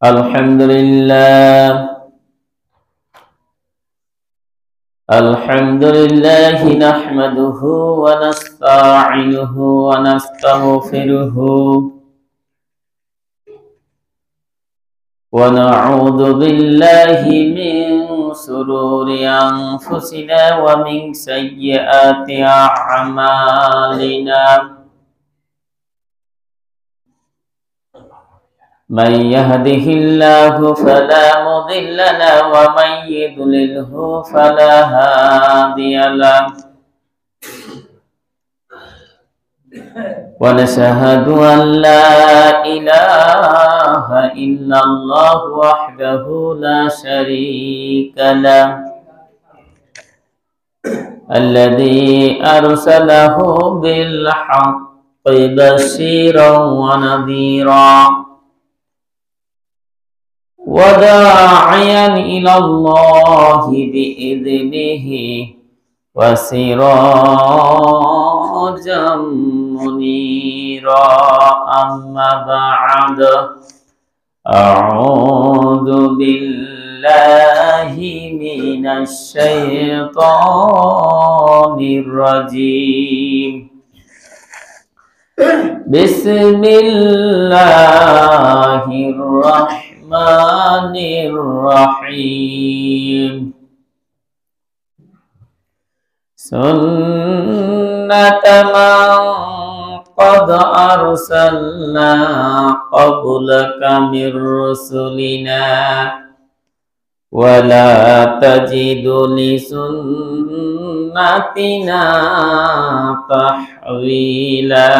Alhamdulillah nahmaduhu wa nasta'inuhu wa nastaghfiruhu wa na'udzu billahi min sururi anfusina wa min sayyiati a'malina. من يهده الله فلا مضل له ومن يضلله فلا هادي له ونشهد أن لا إله إلا الله وحده لا شريك له الذي أرسله بالحق بشيرا ونذيرا وداعيا إلى الله بإذنه وسراجا منيرا. أما بعد، أعوذ بالله من الشيطان الرجيم. بسم الله الرحمن الرحيم. سنة من قد أرسلنا قبلك من رسلنا ولا تجد لسنتنا تحويلا.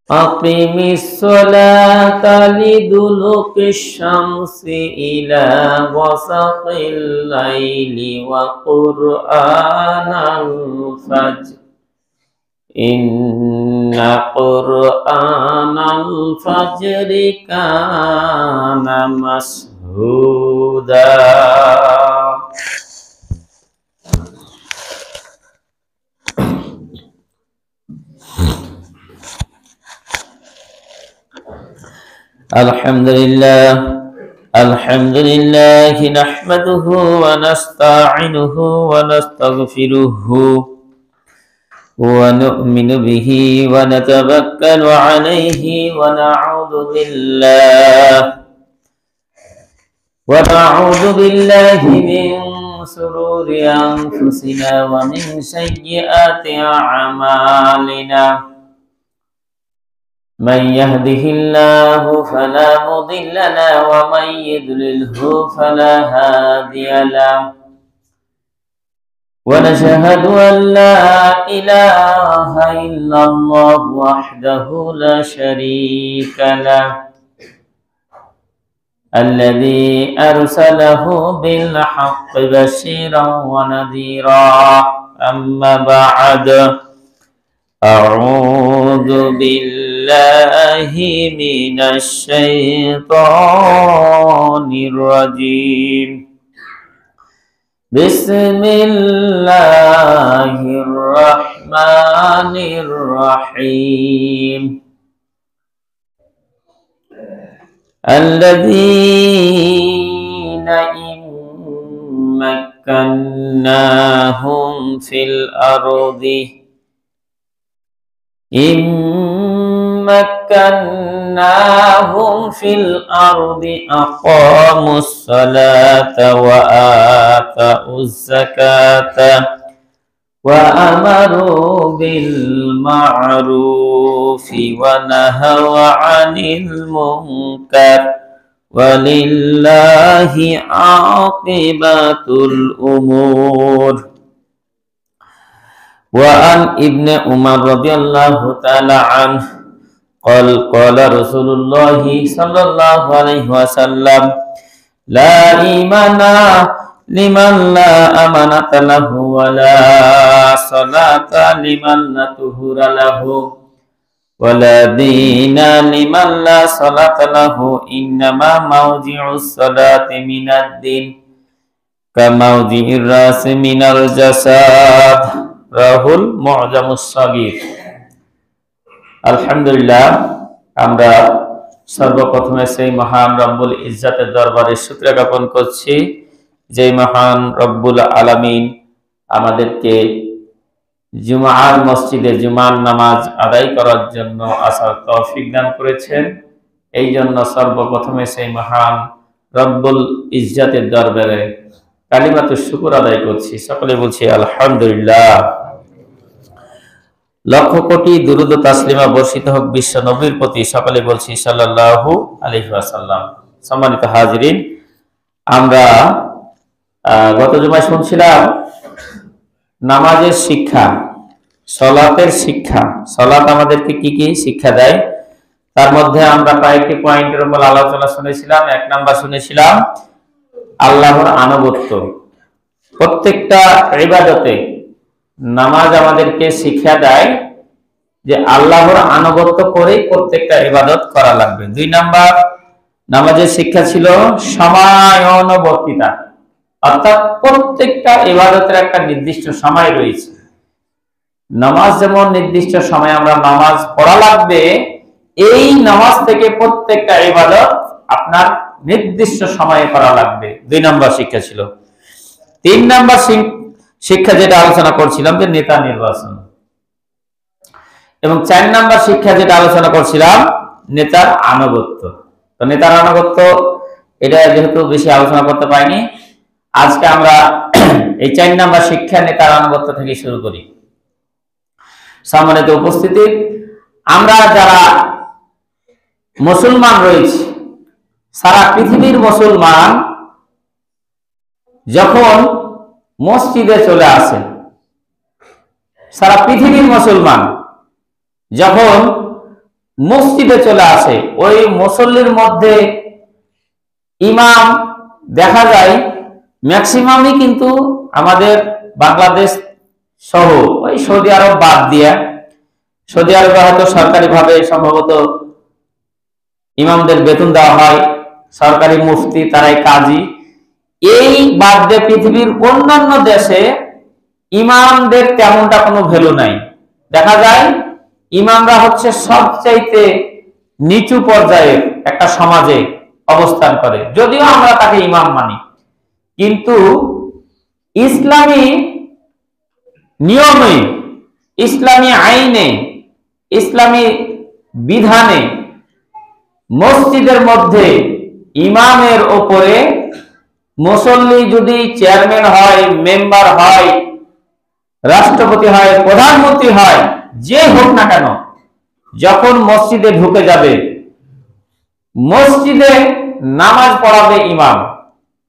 أقم الصلاة لدلوك الشمس إلى غسق الليل وقرآن الفجر إن قرآن الفجر كان مشهودا. الحمد لله نحمده ونستعينه ونستغفره ونؤمن به ونتوكل عليه ونعوذ بالله من شرور أنفسنا ومن سيئات أعمالنا. من يهده الله فلا مضل له ومن يضلله فلا هادي له ونشهد أن لا إله إلا الله وحده لا شريك له الذي أرسله بالحق بشيرا ونذيرا. أما بعد، أعوذ بالله من الشيطان الرجيم. بسم الله الرحمن الرحيم. الذين إن مكناهم في الأرض أقاموا الصلاة وآتوا الزكاة وأمروا بالمعروف ونهوا عن المنكر ولله عاقبة الأمور. وعن ابن عمر رضي الله تعالى عنه قال قال رسول الله صلى الله عليه وسلم: لا إيمان لمن لا أمانة له ولا صلاة لمن لا طهور له ولا دين لمن لا صلاة له. إنما موضع الصلاة من الدين كموضع الرأس من الجسد. Rahul মুআজামুস সাগীর। আলহামদুলিল্লাহ, আমরা সর্বপ্রথমে সেই মহান রব্বুল ইজ্জাতের দরবারে শুকরিয়া জ্ঞাপন করছি, যে মহান রব্বুল আলামিন আমাদেরকে জুমার মসজিদে জুমার নামাজ আদায় করার জন্য আসার তৌফিক দান করেছেন। এই জন্য সর্বপ্রথমে সেই মহান রব্বুল ইজ্জাতের দরবারে কালিমাতুশ শুকর আদায় করছি। সকলে বলছি আলহামদুলিল্লাহ। লক্ষ কোটি দুরূদ ও তাসলিমা বর্ষিত হোক বিশ্ব নবীর প্রতি, সকলে বলছি সাল্লাল্লাহু আলাইহি ওয়াসাল্লাম। সম্মানিত হাজিরিন, আমরা গত জুমায় শুনছিলাম নামাজের শিক্ষা, সালাতের শিক্ষা। সালাত আমাদেরকে কি কি শিক্ষা দেয়, তার মধ্যে আমরা কয়েকটি পয়েন্টের উপর আলোচনা শুনেছিলাম। এক নাম্বার শুনেছিলাম আল্লাহর আনুগত্য। প্রত্যেকটা ইবাদতে নামাজ আমাদেরকে শিক্ষা দেয় যে আল্লাহর আনুগত্য করেই প্রত্যেকটা ইবাদত করা লাগবে। দুই নাম্বার নামাজের শিক্ষা ছিল সময়ানুবর্তিতা, অর্থাৎ প্রত্যেকটা ইবাদতের একটা নির্দিষ্ট সময় রয়েছে। নামাজ যেমন নির্দিষ্ট সময় আমরা নামাজ পড়া লাগবে, এই নামাজ থেকে প্রত্যেকটা ইবাদত আপনার নির্দিষ্ট সময়ে করা লাগবে। দুই নাম্বার শিক্ষা ছিল। তিন নাম্বার শিক্ষা যেটা আলোচনা করছিলাম যে নেতা নির্বাচন, এবং চার নাম্বার শিক্ষা যেটা আলোচনা করছিলাম নেতার আনুগত্য। তো নেতার আনুগত্য এটা যেহেতু বেশি আলোচনা করতে পারিনি, আজকে আমরা এই 4 নাম্বার শিক্ষা নেতার আনুগত্য থেকে শুরু করি। সম্মানিত উপস্থিতি, আমরা যারা মুসলমান রয়েছি, সারা পৃথিবীর মুসলমান যখন মসজিদে চলে আসে, সারা পৃথিবীর মুসলমান যখন মসজিদে চলে আসে, ওই মুসল্লির মধ্যে ইমাম দেখা যায় ম্যাক্সিমামই কিন্তু আমাদের বাংলাদেশ সহ ওই সৌদি আরব বাদ দিয়ে, সৌদি আরবে হয়তো সরকারিভাবে সম্ভবত ইমামদের বেতন দেওয়া হয়, সরকারি মুফতি তারাই কাজী, এই বাদ দিয়ে পৃথিবীর অন্যান্য দেশে ইমামদের তেমনটা কোনো ভ্যালু নাই। দেখা যায় ইমামরা হচ্ছে সবচাইতে নিচু পর্যায়ের একটা সমাজে অবস্থান করে, যদিও আমরা তাকে ইমাম মানি। কিন্তু ইসলামী নিয়মে, ইসলামী আইনে, ইসলামী বিধানে মসজিদের মধ্যে ইমামের ওপরে মুসল্লি যদি চেয়ারম্যান হয়, মেম্বার হয়, রাষ্ট্রপতি হয়, প্রধানমন্ত্রী হয়, যে হোক না কেন, যখন মসজিদে ঢুকে যাবে, মসজিদে নামাজ পড়াবে ইমাম,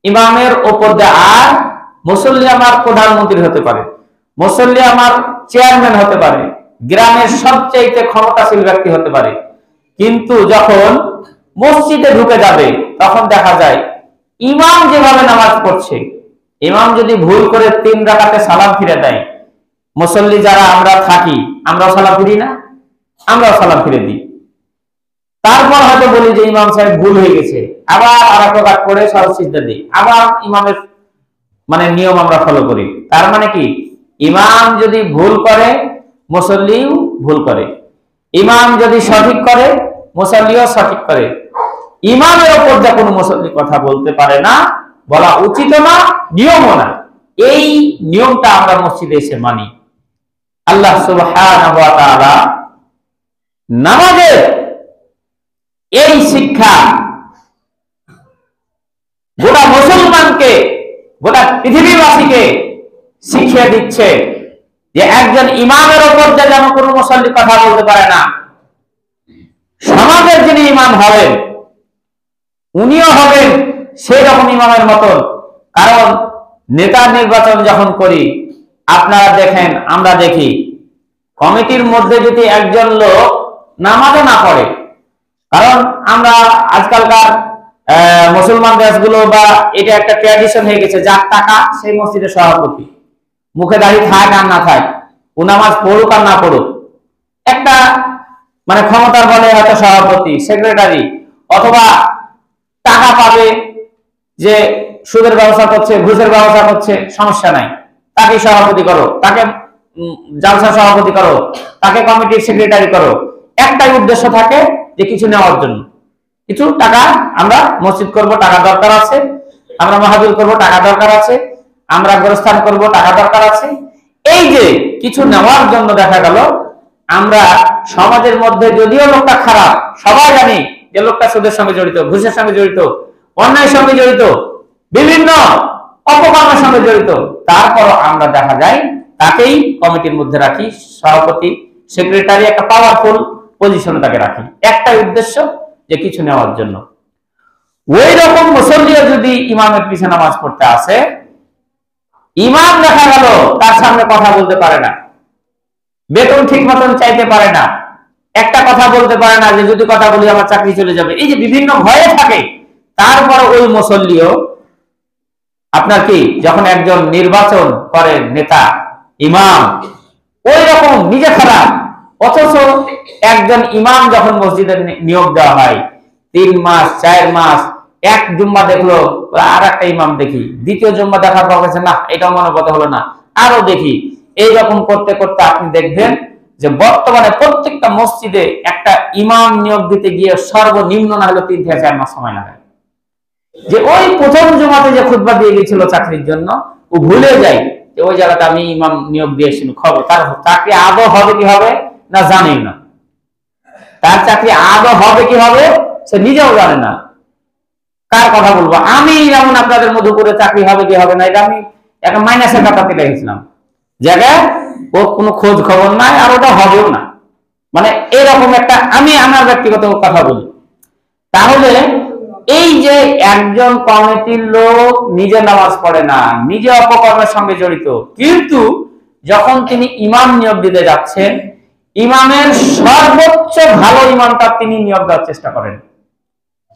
ইমামের ওপর দিয়ে আর মুসল্লি আমার প্রধানমন্ত্রী হতে পারে, মুসল্লি আমার চেয়ারম্যান হতে পারে, গ্রামের সবচেয়ে ক্ষমতাশীল ব্যক্তি হতে পারে, কিন্তু যখন মসজিদে ঢুকে যাবে তখন দেখা যায় ইমাম যেভাবে নামাজ পড়ছে, ইমাম যদি ভুল করে 3 রাকাতে সালাম ফিরে দেয়, মুসল্লি যারা আমরা থাকি আমরাও সালাম ফিরি না? আমরাও সালাম ফিরে দিই। তারপর হয়তো বলি যে ইমাম সাহেব ভুল হয়ে গেছে, আবার আরেক রাকাত পড়ে সালাত সিজদা দিই, আবার ইমামের নিয়ম আমরা ফলো করি। তার মানে কি, ইমাম যদি ভুল করে মুসল্লিও ভুল করে, ইমাম যদি সঠিক করে মুসল্লিও সঠিক করে। ইমামের ওপর যা কোনো মুসল্লি কথা বলতে পারে না, বলা উচিত না, নিয়মও না। এই নিয়মটা আমরা মসজিদে এসে মানি। আল্লাহ সুবহানাহু ওয়া তাআলা নামাজের এই শিক্ষা গোটা মুসলমানকে, গোটা পৃথিবীবাসীকে শিখিয়ে দিচ্ছে যে একজন ইমামের ওপর যেন কোনো মুসল্লি কথা বলতে পারে না। সমাজের যিনি ইমাম হবেন উনিও হবেন সেই রকম ইমামের মতন। কারণ নেতা নির্বাচন যখন করি, আপনারা দেখেন, আমরা দেখি, কমিটির মধ্যে যদি একজন লোক নামাজও না পড়ে, কারণ আমরা আজকালকার মুসলমান দেশগুলো বা এটা একটা ট্র্যাডিশন হয়ে গেছে, যার টাকা সেই মসজিদের সভাপতি, মুখে দাড়ি থাক আর না থাক, ও নামাজ পড়ুক আর না পড়ুক, একটা ক্ষমতার বলে হয়তো সভাপতি, সেক্রেটারি, অথবা টাকা পাবে যে সুদের ব্যবস্থা করছে, ঘুষের ব্যবস্থা করছে, সমস্যা নাই, তাকে সভাপতি করো, তাকে জালসা সভাপতি করো, তাকে কমিটির সেক্রেটারি করো, একটাই উদ্দেশ্য থাকে যে কিছু নেওয়ার জন্য, কিছু টাকা আমরা মসজিদ করব, টাকা দরকার আছে, আমরা মাহফিল করব, টাকা দরকার আছে, আমরা গোরস্থান করব, টাকা দরকার আছে। এই যে কিছু নেওয়ার জন্য দেখা গেল আমরা সমাজের মধ্যে, যদিও লোকটা খারাপ, সবাই জানি যে লোকটা সুদের সঙ্গে জড়িত, ঘুষের সঙ্গে জড়িত, অন্যায়ের সঙ্গে জড়িত, বিভিন্ন অপকর্মের সঙ্গে জড়িত, তারপর আমরা দেখা যায় তাকেই কমিটির মধ্যে রাখি, সভাপতি সেক্রেটারি, একটা পাওয়ারফুল পজিশনে তাকে রাখি, একটাই উদ্দেশ্য যে কিছু নেওয়ার জন্য। ওই রকম মুসল্লিও যদি ইমামের পিছনে নামাজ পড়তে আসে, ইমাম দেখা গেল তার সামনে কথা বলতে পারে না, বেতন ঠিক মতন চাইতে পারে না, একটা কথা বলতে পারে না যে যদি কথা বলি আমার চাকরি চলে যাবে, এই যে বিভিন্ন ভয়ে থাকে। তারপর ওই মুসল্লিও আপনার কি, যখন একজন নির্বাচন করে নেতা ইমাম, ওই রকম নিজে খারাপ, অথচ একজন ইমাম যখন মসজিদে নিয়োগ দেওয়া হয় 3 মাস 4 মাস, এক জুম্মা দেখলো আর একটা ইমাম দেখি, দ্বিতীয় জুম্মা দেখার পর বলছে না এটা মনোগত হলো না, আরো দেখি, এইরকম করতে করতে আপনি দেখবেন যে বর্তমানে প্রত্যেকটা মসজিদে একটা ইমাম নিয়োগ দিতে গিয়ে সর্বনিম্ন না হলে 3 থেকে 4 মাস সময় লাগে। যে ওই প্রথম জুমাতে যে খুতবা দিয়ে গিয়েছিল চাকরির জন্য, ও ভুলে যায় যে ওই জায়গাটা আমি ইমাম নিয়োগ দিয়েছিল, খবর তার চাকরি আদৌ হবে কি হবে না জানি না, তার চাকরি আদৌ হবে কি হবে সে নিজেও জানে না। কার কথা বলবো আমি, যেমন আপনাদের মধুপুরে চাকরি হবে কি হবে না এটা আমি একটা মাইনাসের খাতাতে লিখেছিলাম, জায়গায় ও কোনো খোঁজ খবর নাই, আর ওটা হবেও না, মানে এরকম একটা, আমি আমার ব্যক্তিগত কথা বলি। তাহলে এই যে একজন কমিটির লোক নিজে নামাজ পড়ে না, নিজে অপকর্মের সঙ্গে জড়িত, কিন্তু যখন তিনি ইমাম নিয়োগ দিতে যাচ্ছেন, ইমামের সর্বোচ্চ ভালো ইমামটা তিনি নিয়োগ দেওয়ার চেষ্টা করেন,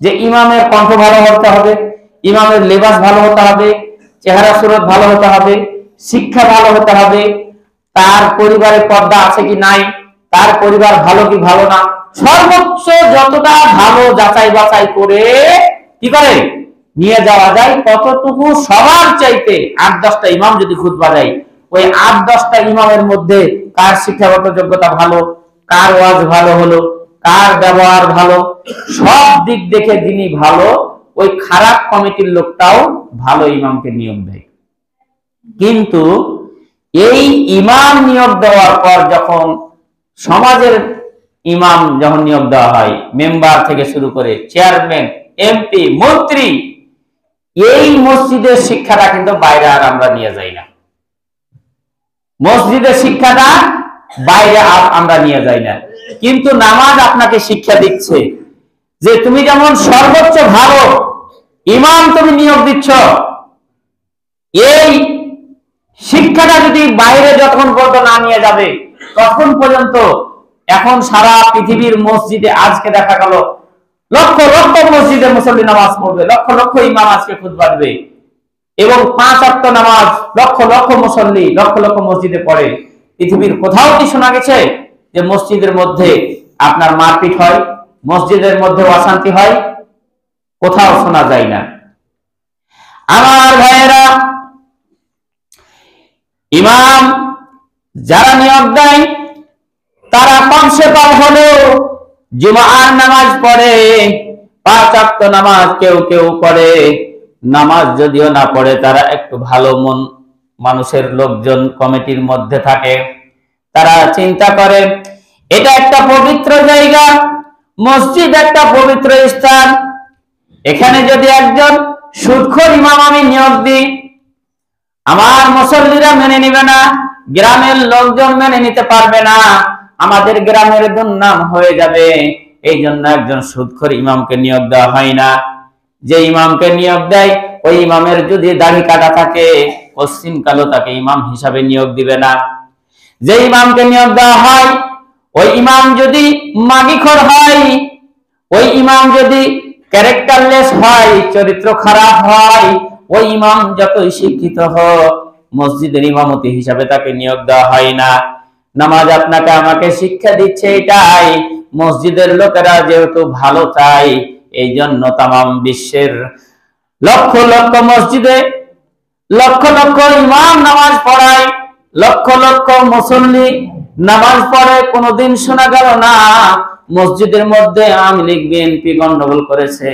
যে ইমামের কণ্ঠ ভালো হতে হবে, ইমামের লেবাস ভালো হতে হবে, চেহারা সুরত ভালো হতে হবে, শিক্ষা ভালো হতে হবে, তার পরিবারে পর্দা আছে কি নাই, তার পরিবার ভালো কি ভালো না, সর্বোচ্চ যতটা ভালো যাচাই বাছাই করে কি করে নিয়ে যাওয়া যায় ততটুকু। সবার চাইতে 8-10টা ইমাম যদি খুতবা দেয়, ওই 8-10টা ইমামের মধ্যে কার শিক্ষাগত যোগ্যতা ভালো, কার ওয়াজ ভালো হলো, কার ব্যবহার ভালো, সব দিক দেখে যিনি ভালো, ওই খারাপ কমিটির লোকটাও ভালো ইমামকে নিয়োগ দেয়। কিন্তু এই ইমাম নিয়োগ দেওয়ার পর যখন সমাজের ইমাম যখন নিয়োগ দেওয়া হয়, মেম্বার থেকে শুরু করে চেয়ারম্যান, এমপি, মন্ত্রী, এই মসজিদের শিক্ষাটা কিন্তু বাইরে আর আমরা নিয়ে যাই না, মসজিদের শিক্ষাটা বাইরে আর আমরা নিয়ে যাই না। কিন্তু নামাজ আপনাকে শিক্ষা দিচ্ছে যে তুমি যেমন সর্বোচ্চ ভালো ইমাম তুমি নিয়োগ দিচ্ছ, এই শিক্ষাটা যদি বাইরে যতক্ষণ পর্যন্ত না নিয়ে যাবে তখন পর্যন্ত, এখন সারা পৃথিবীর মসজিদে আজকে দেখা গেল লক্ষ লক্ষ মসজিদে মুসল্লি নামাজ পড়বে, লক্ষ লক্ষ ইমাম আজকে খুতবা দিবে, এবং 5 ওয়াক্ত নামাজ লক্ষ লক্ষ মুসল্লি লক্ষ লক্ষ মসজিদে পড়ে। পৃথিবীর কোথাও কি শোনা গেছে যে মসজিদের মধ্যে আপনার মারপিট হয়, মসজিদের মধ্যে অশান্তি হয়? কোথাও শোনা যায় না। আমার ভাইয়েরা, ইমাম যারা নিয়োগ দেয় তারা কমসে কম হলেও জুমার নামাজ পড়ে, 5 ওয়াক্ত নামাজ কেউ কেউ পড়ে, নামাজ যদিও না পড়ে তারা একটু ভালো মন মানুষের লোকজন কমিটির মধ্যে থাকে, তারা চিন্তা করে এটা একটা পবিত্র জায়গা, মসজিদ একটা পবিত্র স্থান, এখানে যদি একজন সুদখোর ইমাম আমি নিয়োগ দিই আমার মুসল্লিরা মেনে নিবে না, গ্রামের লোকজন মেনে নিতে পারবে না, আমাদের গ্রামের দুর্নাম হয়ে যাবে। এই জন্য একজন সুদখোর ইমামকে নিয়োগ দেওয়া হয় না। যে ইমামকে নিয়োগ দেয় ওই ইমামের যদি দাড়ি কাটা থাকে পশ্চিম কালো তাকে ইমাম হিসাবে নিয়োগ দিবে না। যে ইমামকে নিয়োগ দেওয়া হয় ওই ইমাম যদি মাগিখোর হয়, ওই ইমাম যদি ক্যারেক্টারলেস হয়, চরিত্র খারাপ হয়, ওই ইমাম যতই শিক্ষিত হোক মসজিদের ইমামতি হিসাবে তাকে নিয়োগ দেওয়া হয় না। নামাজ আপনাকে আমাকে শিক্ষা দিচ্ছে এটাই, মসজিদের লোকেরা যেহেতু ভালো চায় এই জন্য তামাম বিশ্বের লক্ষ লক্ষ মসজিদে লক্ষ লক্ষ ইমাম নামাজ পড়ায়, লক্ষ লক্ষ মুসল্লি নামাজ পড়ে, কোনোদিন শোনা গেল না মসজিদের মধ্যে আওয়ামী লীগ বিএনপি গন্ডগোল করেছে,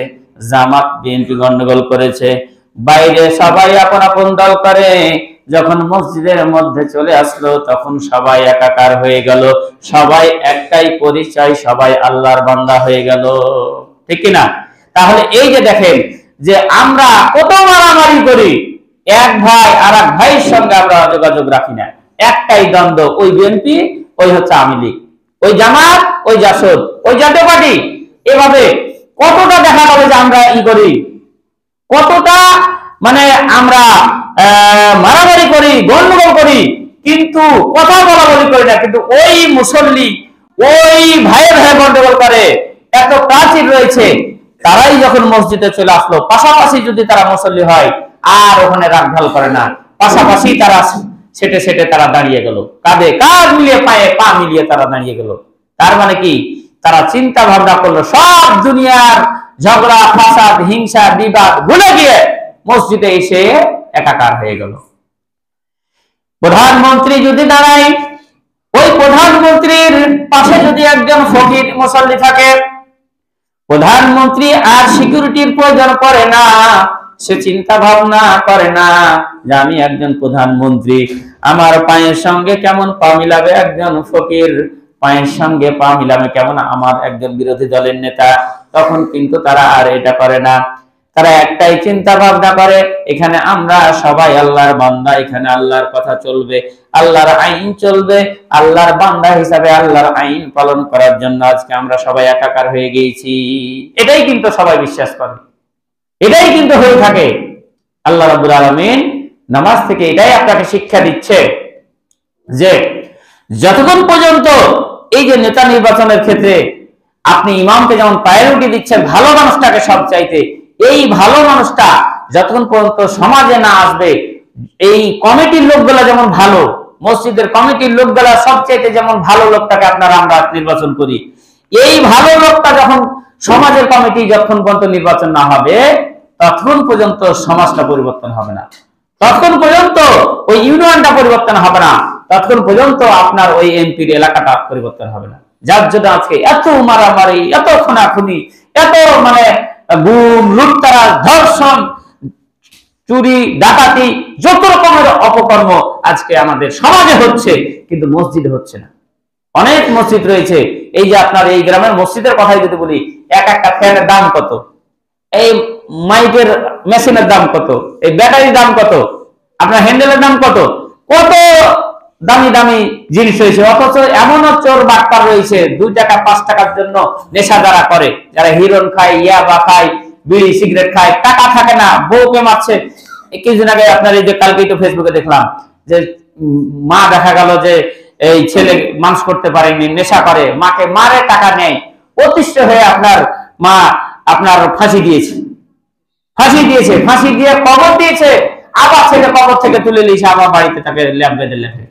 জামাত বিএনপি গন্ডগোল করেছে, বাইরে সবাই আপন আপন দল করে। যখন মসজিদের মধ্যে চলে আসলো তখন সবাই একাকার হয়ে গেল, সবাই একটাই পরিচয়, সবাই আল্লাহর বান্দা হয়ে গেল। ঠিক কিনা? তাহলে এই যে দেখেন যে আমরা কত মারামারি করি, এক ভাই আর এক ভাইয়ের সঙ্গে আমরা যোগাযোগ রাখি না, একটাই দ্বন্দ্ব, ওই বিএনপি, ওই হচ্ছে আওয়ামী লীগ, ওই জামাত, ওই জাসদ, ওই জাতীয় পার্টি। এভাবে কতটা দেখা যাবে যে আমরা ই করি, কতটা মানে আমরা মারামারি করি, গন্ডগোল করি, কিন্তু কথা বলা বলি করি না। কিন্তু ওই মুসল্লি, ওই ভাইয়ের ভাই গন্ডগোল করে, এত প্রাচীর রয়েছে, তারাই যখন মসজিদে চলে আসলো, পাশাপাশি যদি তারা মুসল্লি হয় আর ওখানে রাগঢাল করে না, পাশাপাশি তারা সেটে সেটে তারা দাঁড়িয়ে গেল, কাঁধে কাঁধ মিলিয়ে পায়ে পা মিলিয়ে তারা দাঁড়িয়ে গেল। তার মানে কি? তারা চিন্তা ভাবনা করলো, সব দুনিয়ার ঝগড়া ফাসাদ হিংসা বিবাদ ভুলে গিয়ে মসজিদে এসে একাকার হয়ে গেল। প্রধানমন্ত্রী যদি দাঁড়ায়, ওই প্রধানমন্ত্রীর পাশে যদি একজন ফকির মুসল্লি থাকে, প্রধানমন্ত্রী আর সিকিউরিটির প্রয়োজন পড়ে না, সে চিন্তা ভাবনা করে না যে আমি একজন প্রধানমন্ত্রী, আমার পায়ের সঙ্গে কেমন পা মিলাবে একজন ফকির, পায়ের সঙ্গে পা মিলাবে কেমন আমার একজন বিরোধী দলের নেতা। তখন কিন্তু তারা আর এটা করে না, তারা একটাই চিন্তা ভাবনা করে, এখানে আমরা সবাই আল্লাহর বান্দা, এখানে আল্লাহর কথা চলবে, আল্লাহর আইন চলবে, আল্লাহর বান্দা হিসাবে আল্লাহর আইন পালন করার জন্য আজকে আমরা সবাই একাকার হয়ে গিয়েছি। এটাই কিন্তু সবাই বিশ্বাস করে, এটাই কিন্তু হয়ে থাকে। আল্লাহ রাব্বুল আলামিন নামাজ থেকে এটাই আপনাকে শিক্ষা দিচ্ছে যে যতক্ষণ পর্যন্ত এই যে নেতা নির্বাচনের ক্ষেত্রে আপনি ইমামকে যেমন প্রায়োরিটি দিচ্ছেন, ভালো মানুষটাকে সব চাইতে, এই ভালো মানুষটা যতক্ষণ পর্যন্ত সমাজে না আসবে, এই কমিটির লোকগুলা যেমন ভালো, মসজিদের কমিটির লোকগুলা সবচাইতে যেমন ভালো লোকটাকে আপনারা আমরা নির্বাচন করি, এই ভালো লোকটা যখন সমাজের কমিটি যতক্ষণ পর্যন্ত নির্বাচন না হবে ততক্ষণ পর্যন্ত সমাজটা পরিবর্তন হবে না, ততক্ষণ পর্যন্ত ওই ইউনিয়নটা পরিবর্তন হবে না, ততক্ষণ পর্যন্ত আপনার ওই এমপির এলাকাটা পরিবর্তন হবে না। যার জন্য আজকে এত মারামারি, এত খুনাখুনি, এত মানে গুম লুটতারাজ ধর্ষণ চুরি ডাকাতি যত রকমের অপকর্ম আজকে আমাদের সমাজে হচ্ছে, কিন্তু মসজিদে হচ্ছে না। অনেক মসজিদ রয়েছে, এই যে আপনার এই গ্রামের মসজিদের কথাই যদি বলি, এক একটা ফ্যানের দাম কত, এই মাইকের মেশিনের দাম কত, এই ব্যাটারির দাম কত, আপনার হ্যান্ডেলের দাম কত, কত দামি দামি জিনিস রয়েছে। অথচ এমনও চোর বাটপার রয়েছে 2 টাকা 5 টাকার জন্য নেশা যারা করে, যারা হিরোইন খায়, ইয়াবা খায়, বিড়ি সিগারেট খায়, টাকা থাকে না, বউকে মারছে। কিছুদিন আগে আপনার এই যে কালকেই তো ফেসবুকে দেখলাম যে মা দেখা গেল যে এই ছেলে মানুষ করতে পারেনি, নেশা করে, মাকে মারে, টাকা নেয়, অতিষ্ঠ হয়ে আপনার মা আপনার ফাঁসি দিয়েছে, ফাঁসি দিয়ে কবর দিয়েছে, আবার ছেলে কবর থেকে তুলে নিয়েছে, আবার বাড়িতে তাকে ল্যাব বেঁধে লেখে।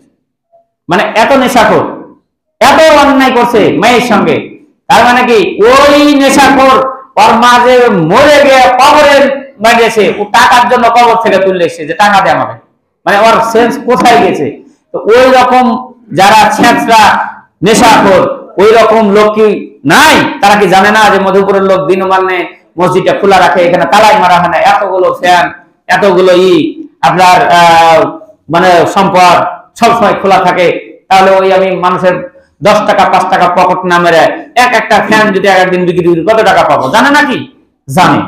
মানে এত নেশাখোর, এত অন্যায় করছে মেয়ের সঙ্গে। তার মানে কি ওই নেশাখোর ওর মা যে মরে গিয়ে কবরে বাঁধিয়েছে, ও টাকার জন্য কবর থেকে তুলে এসেছে যে টাকা দে আমাকে, মানে ওর সেন্স কোথায় গেছে? তো ওই রকম যারা ছেঁচড়া নেশাখোর, ওই রকম লোক কি নাই? তারা কি জানে না যে মধুপুরের লোক দিনমানে মসজিদটা খোলা রাখে, এখানে তালাই মারা হয় না, এতগুলো ফ্যান, এতগুলো আপনার মানে সম্পদ সবসময় খোলা থাকে। তাহলে ওই আমি মানুষের 10 টাকা 5 টাকা পকেট না মেরে এক একটা ফ্যান যদি একদিন বিক্রি করি কত টাকা পাবো? জানে নাকি? জানে,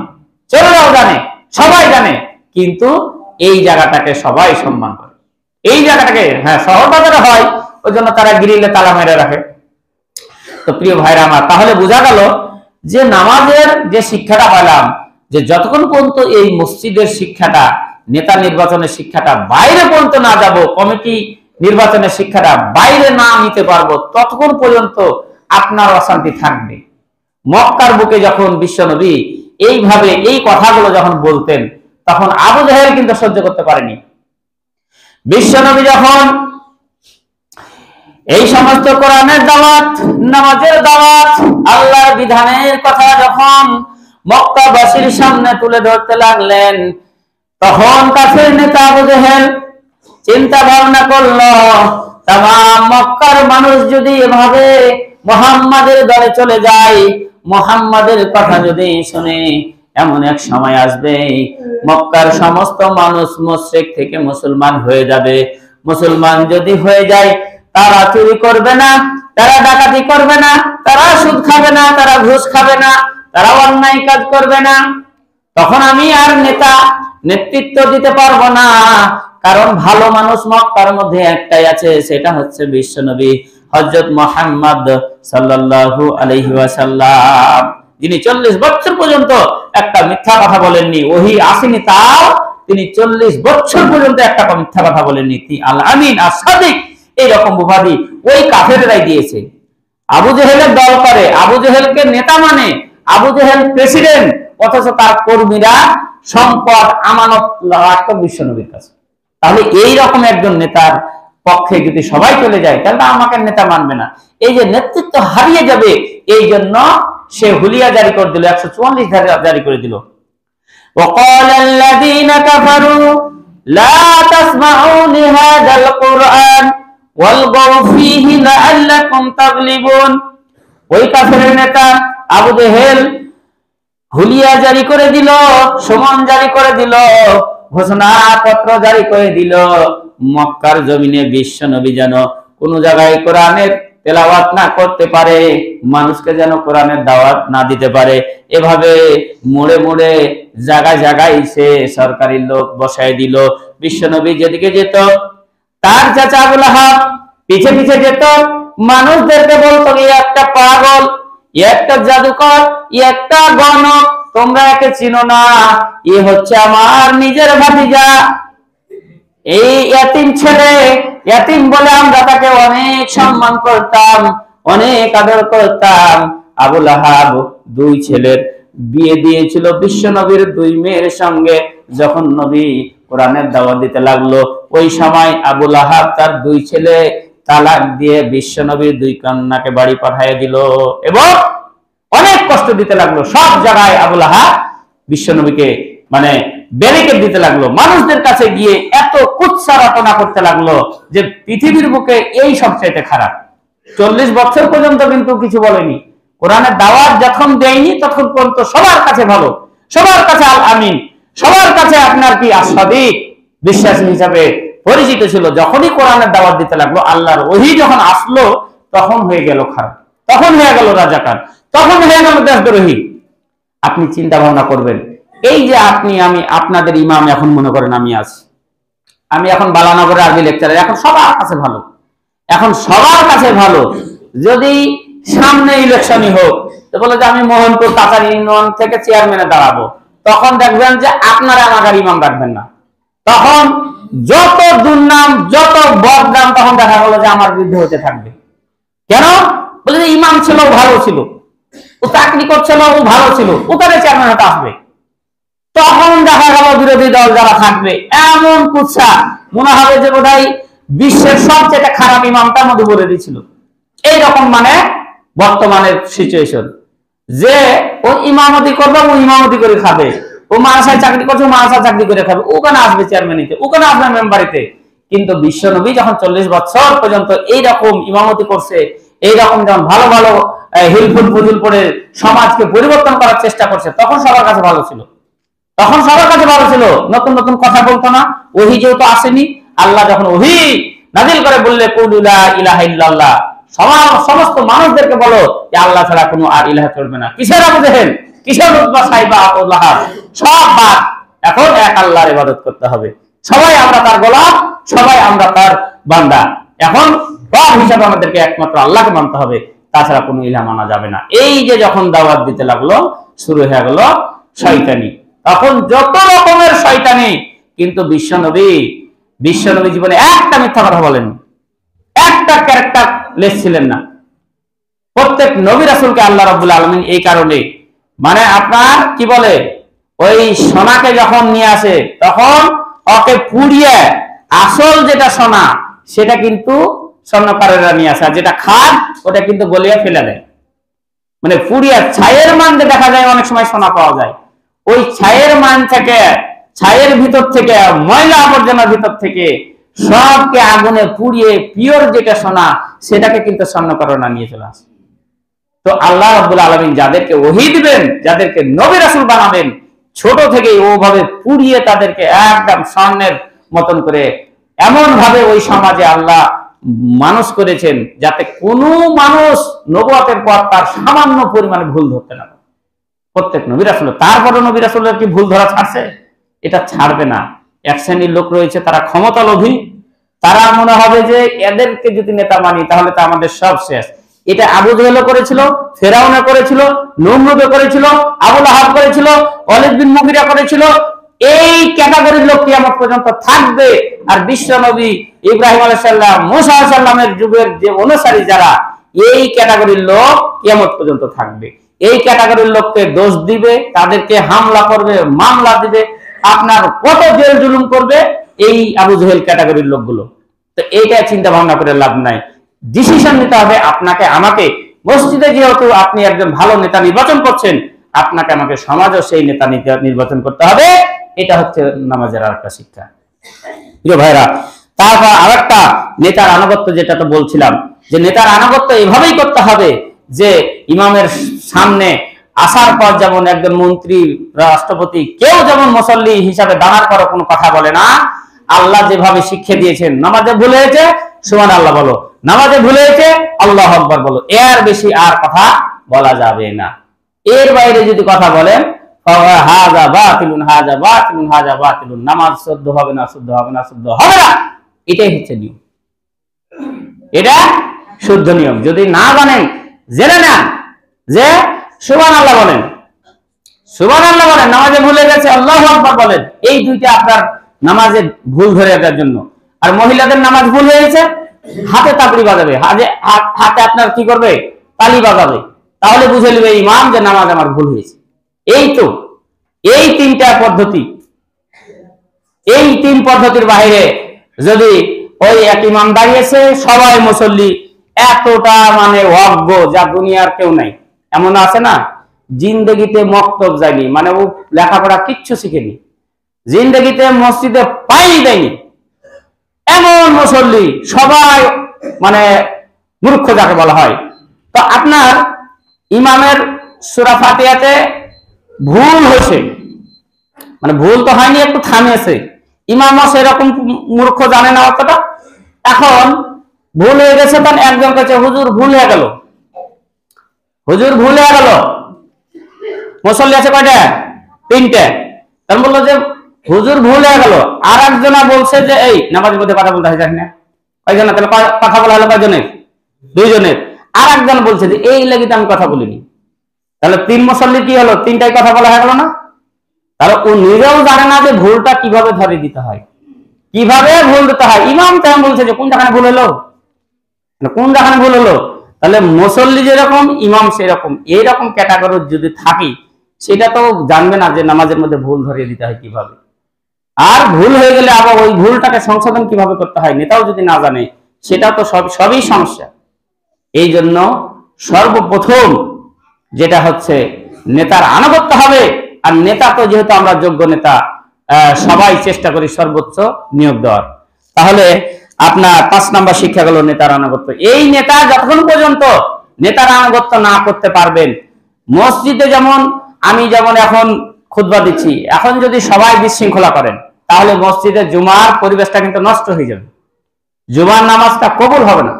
ছেলেরাও জানে, সবাই জানে, কিন্তু এই জায়গাটাকে সবাই সম্মান করে। এই জায়গাটাকে হ্যাঁ শহর বাজারে হয়, ওই জন্য তারা গ্রিলে তালা মেরে রাখে। তো প্রিয় ভাইরা আমার, তাহলে বোঝা গেল যে নামাজের যে শিক্ষাটা পেলাম, যে যতক্ষণ পর্যন্ত এই মসজিদের শিক্ষাটা, নেতা নির্বাচনের শিক্ষাটা বাইরে পর্যন্ত না যাব, কমিটি নির্বাচনের শিক্ষাটা বাইরে না নিতে পারবো, ততক্ষণ পর্যন্ত আপনার অশান্তি থাকবে। মক্কার বুকে যখন বিশ্বনবী এইভাবে এই কথাগুলো যখন বলতেন, তখন আবু জাহেল কিন্তু সহ্য করতে পারেনি। বিশ্বনবী যখন এই সমস্ত কোরআনের দাওয়াত, নামাজের দাওয়াত, আল্লাহর বিধানের কথা যখন মক্কাবাসীর সামনে তুলে ধরতে লাগলেন, তখন কাফের নেতা আবু জাহেল চিন্তা ভাবনা করলো তামাম মক্কার মানুষ যদি এভাবে মুহাম্মাদের দলে চলে যায়, মুহাম্মাদের কথা যদি শুনে, এমন এক সময় আসবে মক্কার সমস্ত মানুষ মুশরিক থেকে মুসলমান হয়ে যাবে। মুসলমান যদি হয়ে যায়, তারা চুরি করবে না, তারা ডাকাতি করবে না, তারা সুদ খাবে না, তারা ঘুষ খাবে না, তারা অন্যায় কাজ করবে না। তখন আমি আর নেতৃত্ব দিতে পারবো না, কারণ ভালো মানুষ মক্কার মধ্যে একটাই আছে, সেটা হচ্ছে বিশ্বনবী হযরত মুহাম্মদ সাল্লাল্লাহু আলাইহি ওয়াসাল্লাম, যিনি 40 বছর পর্যন্ত একটা মিথ্যা কথা বলেননি। ওহী আসেনি, তাও তিনি 40 বছর পর্যন্ত একটা মিথ্যা কথা বলেননি। তিনি আল আমিন আর সাদিক এইরকম উপাধি ওই কাফেররাই দিয়েছে। আবু জেহেলের দল করে, আবু জেহেলকে নেতা মানে, আবু জেহেল প্রেসিডেন্ট, অথচ তার কর্মীরা সম্পদ আমানত রাখত বিশ্বনবীর কাছে। তাহলে এই রকম একজন নেতার পক্ষে যদি সবাই চলে যায়, তাহলে আমাকে নেতা মানবে না। এই যে নেতৃত্ব হারিয়ে যাবে, এই জন্য সে হুলিয়া জারি করে দিল, 144 জারি করে দিল। وقال الذين كفروا لا تسمعوا لهذا القرآن والغوا فيه لعلكم تغلبون। ওই কাফেরের নেতা আবু জেহেল হুলিয়া জারি করে দিল, সমন জারি করে দিল, ঘোষণাপত্র জারি করে দিল, মক্কার জমিনে বিশ্বনবী যেন কোন জায়গায় কোরআনের তেলাওয়াত না করতে পারে, মানুষকে যেন কোরআনের দাওয়াত না দিতে পারে। এভাবে মোড়ে মোড়ে জায়গায় জায়গায় সে সরকারি লোক বসায় দিল। বিশ্বনবী যেদিকে যেত, তার চাচা আবু লাহাব পিছে পিছে যেত, মানুষদেরকে বলতো এই একটা পাগল, একটা জাদুকর, একটা গণক, তোমরা একে চিনো না, এ হচ্ছে আমার নিজের ভাতিজা, এই ইয়াতিম ছেলে, ইয়াতিম বলে আমরা তাকে অনেক সম্মান করতাম, অনেক আদর করতাম। আবু লাহাব 2 ছেলের বিয়ে দিয়েছিল বিশ্বনবীর 2 মেয়ের সঙ্গে। যখন নবী কোরআনের দাওয়াত দিতে লাগলো, ওই সময় আবু লাহাব তার 2 ছেলে তালাক দিয়ে বিশ্বনবীর 2 কন্যাকে বাড়ি পাঠিয়ে দিল এবং অনেক কষ্ট দিতে লাগলো। সব জায়গায় আবু লাহাব বিশ্বনবীকে মানে ব্যারিকেড দিতে লাগলো, মানুষদের কাছে গিয়ে এত কুৎসা রটনা করতে লাগলো যে পৃথিবীর বুকে এই সবচাইতে খারাপ। 40 বছর পর্যন্ত কিন্তু কিছু বলেনি, কোরআনের দাওয়াত যখন দেয়নি তখন পর্যন্ত সবার কাছে ভালো, সবার কাছে আল আমিন, সবার কাছে আপনার কি আসাদিক বিশ্বাসী হিসাবে পরিচিত ছিল। যখনই কোরআনের দাওয়াত দিতে লাগলো, আল্লাহর ওহী যখন আসলো, তখন হয়ে গেল খারাপ, তখন হয়ে গেল রাজাকার, তখন হয়ে গেল দেশদ্রোহী। আপনি চিন্তা ভাবনা করবেন, এই যে আপনি আমি আপনাদের ইমাম, এখন মনে করেন আমি আছি, আমি এখন বালানগরের আরবি লেকচারার, এখন সবার কাছে ভালো, এখন সবার কাছে ভালো। যদি সামনে ইলেকশনই হোক, তো বলে যে আমি মোহনপুর কাছারি ইউনিয়ন থেকে চেয়ারম্যানে দাঁড়াবো, তখন দেখবেন যে আপনারা আমাকে ইমাম রাখবেন না। তখন যত দুর্নাম, যত বদনাম, তখন দেখা গেল যে আমার বিরুদ্ধে হতে থাকবে। কেন? বলে যে ইমাম ছিল, ভালো ছিল, ও চাকরি করছিল, ও ভালো ছিল, ও তাহলে চেয়ারম্যান হতে আসবে। তখন দেখা গেল বিরোধী দল যারা থাকবে এমন কুৎসা, মনে হবে যে বোধহয় বিশ্বের সবচেয়ে খারাপ ইমামটার মধ্যে বলে দিয়েছিল। এইরকম মানে বর্তমানের সিচুয়েশন, যে ও ইমামতি করবে, ও ইমামতি করে খাবে, ও মাদ্রাসায় চাকরি করছে, ও মাদ্রাসায় চাকরি করে খাবে, ওখানে আসবে চেয়ারম্যানিতে, ওখানে আসবে মেম্বারিতে। কিন্তু বিশ্বনবী যখন 40 বছর পর্যন্ত এইরকম ইমামতি করছে, এইরকম যখন ভালো ভালো হিলফুল ফুজুল করে সমাজকে পরিবর্তন করার চেষ্টা করছে, তখন সবার কাছে ভালো ছিল, তখন সবার কাছে ভালো ছিল, নতুন নতুন কথা বলতো না। ওহী যেহেতু আসেনি, আল্লাহ যখন ওহী নাযিল করে বললে কুলু লা ইলাহা ইল্লাল্লাহ, সমস্ত মানুষদেরকে বলো যে আল্লাহ ছাড়া কোনো আর ইলাহা চলবে না। কিসের আবু জেহেল, কিসের উতবা সাইবা আবু লাহাব, সব বাদ, এখন এক আল্লাহর ইবাদত করতে হবে। সবাই আমরা তার গোলাম, সবাই আমরা তার বান্দা। এখন রব হিসাবে আমাদেরকে একমাত্র আল্লাহকে মানতে হবে, তাছাড়া কোনো ইলাহ মানা যাবে না। এই যে যখন দাওয়াত দিতে লাগলো, শুরু হয়ে গেল শয়তানি, তখন যত রকমের শয়তানি। কিন্তু বিশ্বনবী জীবনে একটা মিথ্যা কথা বলেন, একটা ক্যারেক্টার লেস ছিলেন না। প্রত্যেক নবী রাসূলকে আল্লাহ রাব্বুল আলামিন এই কারণে মানে আপনার কি বলে, ওই সোনাকে যখন নিয়ে আসে তখন ওকে পুড়িয়ে আসল যেটা সোনা সেটা কিন্তু স্বর্ণকারেরা নিয়ে আসে, আর যেটা খাদ ওটা কিন্তু গলিয়ে ফেলে দেয়। মানে পুড়িয়ে ছায়ের মান দেখা যায়, অনেক সময় সোনা পাওয়া যায়, ওই ছায়ের মান থেকে, ছায়ের ভিতর থেকে, ময়লা আবর্জনার ভিতর থেকে সবকে আগুনে পুড়িয়ে পিওর যেটা সোনা সেটাকে কিন্তু স্বর্ণকরণা নিয়ে চলে আসে। তো আল্লাহ রাব্বুল আলামিন যাদেরকে ওহী দিবেন, যাদেরকে নবী রাসূল বানাবেন, ছোট থেকেই ওভাবে পুড়িয়ে তাদেরকে একদম স্বর্ণের মতন করে এমন ভাবে ওই সমাজে আল্লাহ মানুষ করেছেন যাতে কোনো মানুষ নবুয়তের পর তার সামান্য পরিমাণে ভুল ধরতে না পারে। প্রত্যেক নবী রাসূল, তারপরে নবী রাসূলের কি ভুল ধরা ছাড়ছে? এটা ছাড়বে না। এক শ্রেণীর লোক রয়েছে তারা ক্ষমতা লোভী, তারা মনে হবে যে এদেরকে যদি নেতা মানি তাহলে তো আমাদের সব শেষ। এটা আবু জেহেলও করেছিল, ফেরাউনও করেছিল, নমরুদও করেছিল, আবু লাহাব করেছিল, ওয়ালিদ বিন মুগিরা করেছিল। এই ক্যাটাগরির লোক কিয়ামত পর্যন্ত থাকবে। আর বিশ্ব নবী ইব্রাহিম আলাইহিস সালাম, মুসা আলাইহিস সালামের যুগের যে অনুসারী যারা, এই ক্যাটাগরির লোক কিয়ামত পর্যন্ত থাকবে। এই ক্যাটাগরির লোককে দোষ দিবে, তাদেরকে হামলা করবে, মামলা দিবে, আপনার কত জেল জুলুম করবে এই আবু জেহেল ক্যাটাগরির লোকগুলো। তো এইটা চিন্তা ভাবনা করে লাভ নাই। ডিসিশন নিতে হবে আপনাকে আমাকে। মসজিদে যেহেতু আপনি একজন ভালো নেতা নির্বাচন করছেন, আপনাকে আমাকে সমাজও সেই নেতা নির্বাচন করতে হবে। এটা হচ্ছে নামাজের আরেকটা শিক্ষা। প্রিয় ভাইরা, তারপর আরেকটা নেতার আনুগত্য, যেটা তো বলছিলাম যে নেতার আনুগত্য এভাবেই করতে হবে যে ইমামের সামনে আসার পর যেমন একজন মন্ত্রী, রাষ্ট্রপতি, কেউ যেমন মুসল্লি হিসাবে দাঁড়ার পর কোনো কথা বলে না। আল্লাহ যেভাবে শিক্ষা দিয়েছেন, নামাজে ভুল হয়েছে সুবহানাল্লাহ বলো, নামাজে ভুল হয়েছে আল্লাহু আকবার বলো, এর বেশি আর কথা বলা যাবে না। এর বাইরে যদি কথা বলেন হাযা বাতিলুন হাযা বাতিলুন হাযা বাতিলুন, নামাজ শুদ্ধ হবে না, শুদ্ধ হবে না, শুদ্ধ হবে না, এটাই হচ্ছে নিয়ম। এটা শুদ্ধ নিয়ম। যদি না জানেন, জেনে নেন যে সুবহানাল্লাহ বলেন, সুবহানাল্লাহ বলেন, নামাজে ভুলে গেছে আল্লাহু আকবার বলেন। এই দুইটা আপনার নামাজে ভুল ধরে রাখার জন্য। আর মহিলাদের নামাজ ভুল হয়েছে, হাতে তাবড়ি বাজাবে, হাতে আপনার কি করবে, তালি বাজাবে, তাহলে বুঝে নেবে ইমাম যে নামাজ আমার ভুল হয়েছে। এই তো এই তিনটা পদ্ধতি, এই তিন পদ্ধতির বাইরে যদি ওই এক ইমাম দাঁড়িয়েছে, সবাই মুসল্লি এতটা মানে অজ্ঞ যা দুনিয়ার কেউ নাই। এমন আছে না, জিন্দগিতে মক্তব যায়নি, মানে ও লেখাপড়া কিচ্ছু শিখেনি, জিন্দগিতে মসজিদে পাই দেয়নি, এমন মুসল্লি, সবাই মানে মূর্খ যাকে বলা হয়। তো আপনার ইমামের সূরা ফাতিহাতে ভুল হয়েছে, মানে ভুল তো হয়নি, একটু থামিয়েছে, ইমামও সেরকম মূর্খ, জানে না অতটা। এখন ভুল হয়ে গেছে, তখন একজন কাছে হুজুর ভুল হয়ে গেল, হুজুর ভুল হয়ে গেল। মুসল্লি আছে কয়টা? তিনটে। তখন বললো যে হুজুর ভুল হয়ে গেল। আর একজনা বলছে যে এই নামাজের মধ্যে কথা বলতে হয় জানি না, কয়জনা? তাহলে কথা বলা হলো কয়জনের? দুইজনের। আর একজন বলছে যে এই লাগিতে আমি কথা বলিনি। তাহলে তিন মুসল্লি কি হলো? তিনটাই কথা বলা হয়ে গেল না? তাহলে ও নিজেও জানে না যে ভুলটা কিভাবে ধরে দিতে হয়, কিভাবে ভুল দিতে হয়। ইমাম তেমন বলছে যে কোন জায়গায় ভুল হলো, কোন জায়গায় ভুল হলো। তাহলে মুসল্লি যেরকম, ইমাম সেরকম। এইরকম ক্যাটাগরির যদি থাকি, সেটা তো জানবে না যে নামাজের মধ্যে ভুল ধরিয়ে দিতে হয় কিভাবে। আর ভুল হয়ে গেলে আবার ওই ভুলটাকে সংশোধন কিভাবে করতে হয়, নেতাও যদি না জানে, সেটা তো সবই সমস্যা। এই জন্য সর্বপ্রথম যেটা হচ্ছে নেতার আনুগত্য হবে। আর নেতা তো যেহেতু আমরা যোগ্য নেতা, সবাই চেষ্টা করি সর্বোচ্চ নিয়োগ দেওয়ার। তাহলে আপনার 5 নাম্বার শিক্ষা গেল নেতার আনুগত্য। এই নেতা যতক্ষণ পর্যন্ত নেতার আনুগত্য না করতে পারবেন, মসজিদে যেমন আমি যেমন এখন খুতবা দিচ্ছি, এখন যদি সবাই বিশৃঙ্খলা করেন, তাহলে মসজিদে জুমার পরিবেশটা কিন্তু নষ্ট হয়ে যাবে, জুমার নামাজটা কবুল হবে না,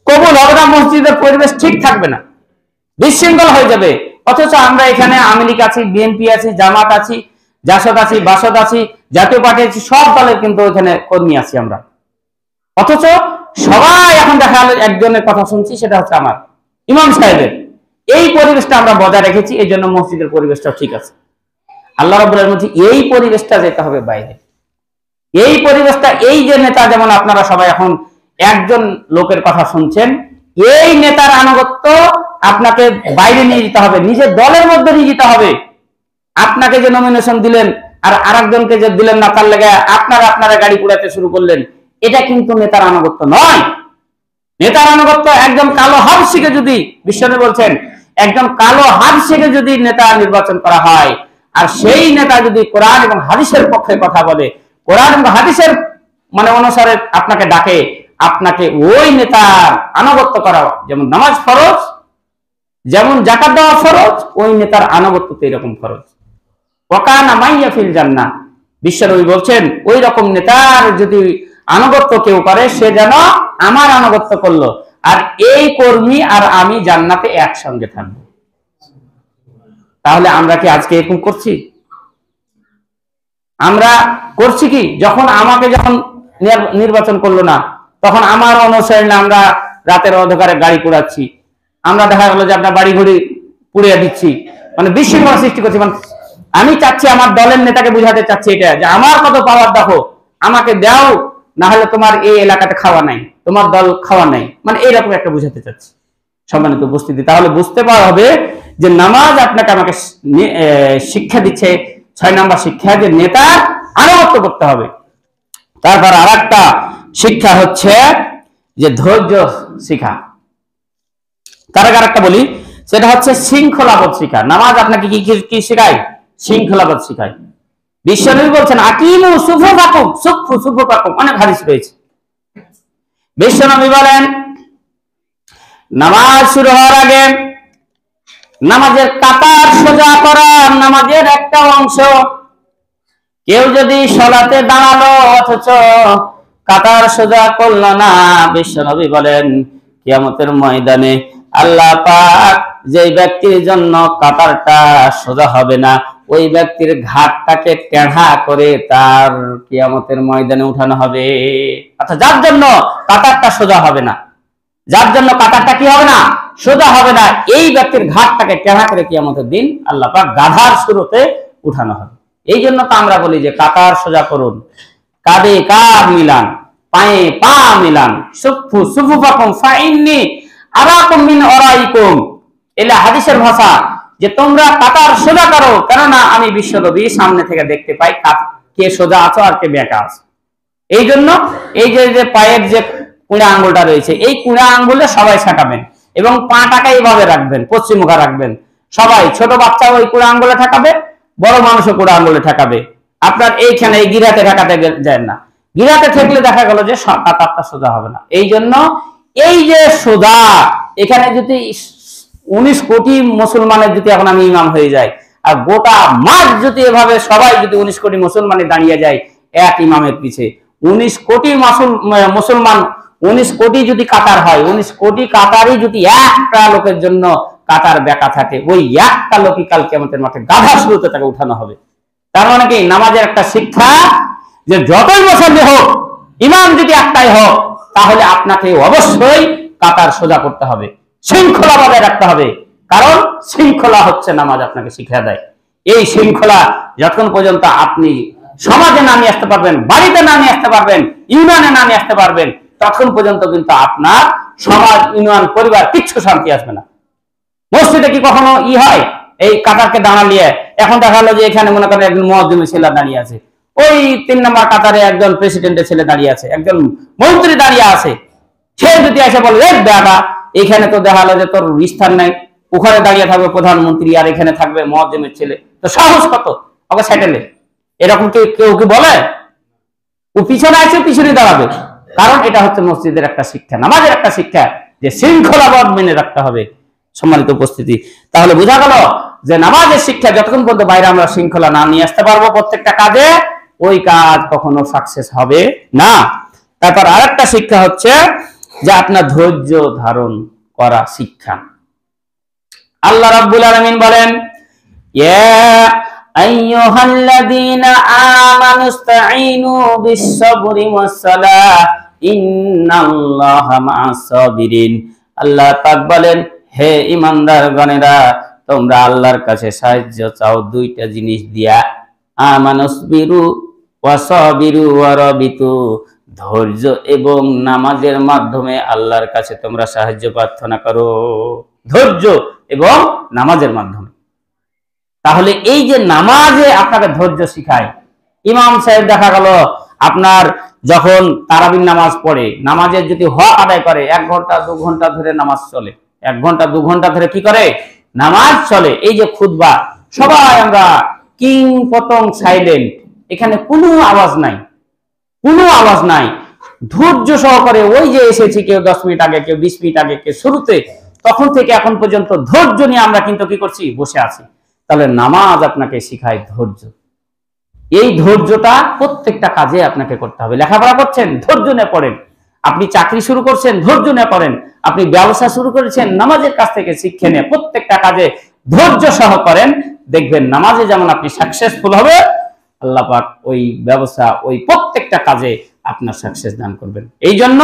কবুল হবে না, মসজিদের পরিবেশ ঠিক থাকবে না, বিশৃঙ্খল হয়ে যাবে। অথচ আমরা এখানে আওয়ামী লীগ আছি, বিএনপি আছি, জামাত আছি, জাসদ আছি, বাসদ আছি, জাতীয় পার্টি আছি, সব দলের কিন্তু এখানে কর্মী আছি আমরা। অথচ সবাই এখন দেখা গেল একজনের কথা শুনছি, সেটা হচ্ছে আমার ইমাম সাহেবের। এই পরিবেশটা আমরা বজায় রেখেছি, এই জন্য মসজিদের পরিবেশটা ঠিক আছে। আল্লাহ রাব্বুল আলামিন বলছে এই পরিবেশটা যেতে হবে বাইরে। এই পরিবেশটা, এই যে নেতা, যেমন আপনারা সবাই এখন একজন লোকের কথা শুনছেন, এই নেতার আনুগত্য আপনাকে বাইরে নিয়ে যেতে হবে, নিজের দলের মধ্যে নিয়ে যেতে হবে। আপনাকে যে নমিনেশন দিলেন আর আরেকজনকে যে দিলেন না, তার লেগে আপনারা গাড়ি পোড়াতে শুরু করলেন, এটা কিন্তু নেতার আনুগত্য নয়। নেতার আনুগত্য একজন কালো হাবশিকে, যদি বিশ্বনবী বলছেন একজন কালো হাবশিকে যদি নেতা নির্বাচন করা হয়, আর সেই নেতা যদি কোরআন এবং হাদিসের পক্ষে কথা বলে, কোরআন এবং হাদিসের মানে অনুসারে আপনাকে ডাকে, আপনাকে ওই নেতার আনুগত্য করা, যেমন নামাজ ফরজ, যেমন যাকাত দেওয়া ফরজ, ওই নেতার আনুগত্য তো এরকম ফরজ। ওয়াকানা মাইয়া ফিল জান্নাহ, বিশ্বনবী বলছেন ওই রকম নেতার যদি আনুগত্য কেউ করে সে যেন আমার আনুগত্য করলো, আর এই কর্মী আর আমি জান্নাতে একসঙ্গে থাকবো। তাহলে আমরা কি আজকে এরকম করছি? আমরা করছি কি? যখন নির্বাচন করলো না, তখন আমার অনুসরণে আমরা রাতের অন্ধকারে গাড়ি পোড়াচ্ছি, আমরা দেখা গেল যে আপনার বাড়ি ঘড়ি পুড়িয়ে দিচ্ছি, মানে বিশৃঙ্খলা সৃষ্টি করছি। মানে আমি চাচ্ছি, আমার দলের নেতাকে বুঝাতে চাচ্ছি এটা, যে আমার কত পাওয়ার দেখো, আমাকে দাও, না হলে তোমার এই এলাকাতে খাওয়া নাই, তোমার দল খাওয়া নাই, মানে এইরকম একটা বুঝাতে চাচ্ছি। সম্মানিত উপস্থিতি, তাহলে বুঝতে পারা হবে যে নামাজ আপনাকে আমাকে শিক্ষা দিচ্ছে, 6 নম্বর শিক্ষা, যে নেতার আনুগত্য করতে হবে। তারপর আরেকটা শিক্ষা হচ্ছে যে ধৈর্য শিক্ষা। তার আগে আরেকটা বলি, সেটা হচ্ছে শৃঙ্খলাবোধ শিক্ষা। নামাজ আপনাকে কি শেখায়? শৃঙ্খলাবোধ শিখায়। বিশ্বনবী বলছেন আকিমু সুফুফাকুম, সুফুফাকুম, অনেক হাদিস রয়েছে। বিশ্বনবী বলেন নামাজ শুরু হওয়ার আগে নামাজের কাতার সোজা করা নামাজের একটা অংশ। কেউ যদি সালাতে দাঁড়ালো অথচ কাতার সোজা করলো না, বিশ্বনবী বলেন কিয়ামতের ময়দানে আল্লাহ পাক যে ব্যক্তির জন্য কাতারটা সোজা হবে না, ওই ব্যক্তির ঘাটটাকে টেঢ়া করে তার কিয়ামতের ময়দানে উঠানো হবে। অর্থাৎ যার জন্য কাতারটা সোজা হবে না, যার জন্য কাতারটা কি হবে না, সোজা হবে না, এই ব্যক্তির ঘাটটাকে টেঢ়া করে কিয়ামতের দিন আল্লাহ পাক গাধার শুরুতে উঠানো হবে। এই জন্য তো আমরা বলি যে কাতার সোজা করুন, কাঁধে কাঁধ মিলান, পায়ে পা মিলান, সুফু সুফুফাকুম ফাইন্নি আরাকুম মিন ওরাইকুম। এলা হাদিসের ভাষা, যে তোমরা কাতার সোজা করো, কেননা আমি বিশ্বনবী সামনে থেকে দেখতে পাই কে সোজা আছো আর কে বেঁকা আছো। এই জন্য এই যে পায়ের যে কুঁড়া আঙ্গুলটা রয়েছে, এই কুঁড়া আঙ্গুলে সবাই ঠেকাবেন এবং পাটাকে এইভাবে রাখবেন, পশ্চিমমুখা রাখবেন। সবাই, ছোট বাচ্চা ওই কুঁড়া আঙ্গুলে ঠেকাবে, বড় মানুষও কুঁড়া আঙ্গুলে ঠেকাবে। আপনার এইখানে এই গিরাতে ঠেকাতে যায় না, গিরাতে ঠেকলে দেখা গেল যে কাতারটা সোজা হবে না। এই জন্য এই যে সোজা, এখানে যদি 19 কোটি মুসলমানের যদি এখন আমি ইমাম হয়ে যাই, আর গোটা মাঠ যদি এভাবে সবাই যদি 19 কোটি মুসলমানে দাঁড়িয়ে যায় এক ইমামের পিছে, 19 কোটি মুসলমান, 19 কোটি যদি কাতার হয়, 19 কোটি কাতারই যদি একটা লোকের জন্য কাতার বেঁকা থাকে, ওই একটা লোকই কাল কিয়ামতের মাঠে গাধা শুরুতে তাকে উঠানো হবে। তার মানে কি, নামাজের একটা শিক্ষা যে যতই মুসল্লি হোক, ইমাম যদি একটাই হোক, তাহলে আপনাকে অবশ্যই কাতার সোজা করতে হবে, শৃঙ্খলা বজায় রাখতে হবে। কারণ শৃঙ্খলা হচ্ছে নামাজ আপনাকে শিক্ষা দেয়। এই শৃঙ্খলা যতক্ষণ পর্যন্ত আপনি সমাজে না নিয়ে আসতে পারবেন, বাড়িতে না নিয়ে আসতে পারবেন, ইউনিয়নে না নিয়ে আসতে পারবেন, ততক্ষণ পর্যন্ত কিন্তু আপনার সমাজ, ইউনিয়ন, পরিবার কিচ্ছু শান্তি আসবে না। মসজিদে কি কখনো হয় এই কাতারকে দাঁড়ালিয়ে? এখন দেখা গেল যে এখানে মনে করেন একজন মুয়াজ্জিনের ছেলে দাঁড়িয়ে আছে, ওই 3 নম্বর কাতারে একজন প্রেসিডেন্টের ছেলে দাঁড়িয়ে আছে, একজন মন্ত্রী দাঁড়িয়ে আছে। সে যদি এসে বলে দাদা এখানে তো দেখা গেল যে তোর স্থান নাই, ওখানে দাঁড়িয়ে থাকবে প্রধানমন্ত্রী আর এখানে থাকবে মুয়াজ্জিনের ছেলে, তো সাহস কত ওকে সেটেলে? এরকম কেউ কি বলে? ও পিছনে আছে, পিছনে দাঁড়াবে। কারণ এটা হচ্ছে মসজিদের একটা শিক্ষা, নামাজের একটা শিক্ষা, যে শৃঙ্খলাবোধ মেনে রাখতে হবে। সম্মানিত উপস্থিতি, তাহলে বোঝা গেল যে নামাজের শিক্ষা যতক্ষণ পর্যন্ত বাইরে আমরা শৃঙ্খলা না নিয়ে আসতে পারবো প্রত্যেকটা কাজে, ওই কাজ কখনো সাকসেস হবে না। তারপর আরেকটা শিক্ষা হচ্ছে যে আপনার ধৈর্য ধারণ করা শিক্ষা। আল্লাহ রাব্বুল আলামিন বলেন ইয়া আইয়ুহাল্লাযীনা আমানুস্তাঈনু বিস-সাবরি ওয়াস-সালাহ ইন্নাল্লাহা মা'আস-সাবিরিন। আল্লাহ পাক বলেন, হে ঈমানদারগণেরা, তোমরা আল্লাহর কাছে সাহায্য চাও দুইটা জিনিস দিয়া, আমানুসবিরু ওয়া সাবিরু ওয়া রাবিতু, ধৈর্য এবং নামাজের মাধ্যমে আল্লাহর কাছে তোমরা সাহায্য প্রার্থনা করো। ধৈর্য এবং নামাজের মাধ্যমে। তাহলে এই যে নামাজে আপনাকে ধৈর্য শিখায়, ইমাম সাহেব দেখা গেল আপনার যখন তারাবির নামাজ পড়ে, নামাজের যদি হক আদায় করে 1 ঘন্টা 2 ঘন্টা ধরে নামাজ চলে, 1 ঘন্টা 2 ঘন্টা ধরে কি করে নামাজ চলে। এই যে খুতবা, সবাই আমরা কিং পতং সাইলেন্ট, এখানে কোনো আওয়াজ নাই, কোনো আওয়াজ নাই, ধৈর্য সহকারে ওই যে এসেছি, কেউ 10 মিনিট আগে, কেউ 20 মিনিট আগে, কেউ শুরুতে, তখন থেকে এখন পর্যন্ত ধৈর্য নিয়ে আমরা কিন্তু কি করছি, বসে আছি। তাহলে নামাজ আপনাকে শিখায় ধৈর্য। এই ধৈর্যটা প্রত্যেকটা কাজে আপনাকে করতে হবে। লেখাপড়া করছেন, ধৈর্য নিয়ে পড়েন। আপনি চাকরি শুরু করছেন, ধৈর্য নিয়ে করেন। আপনি ব্যবসা শুরু করেছেন, নামাজের কাছ থেকে শিক্ষা নিয়ে প্রত্যেকটা কাজে ধৈর্য সহ করেন। দেখবেন নামাজে যেমন আপনি সাকসেসফুল হবে, আল্লাহ পাক ওই ব্যবসা, ওই প্রত্যেকটা কাজে আপনার সাকসেস দান করবেন। এই জন্য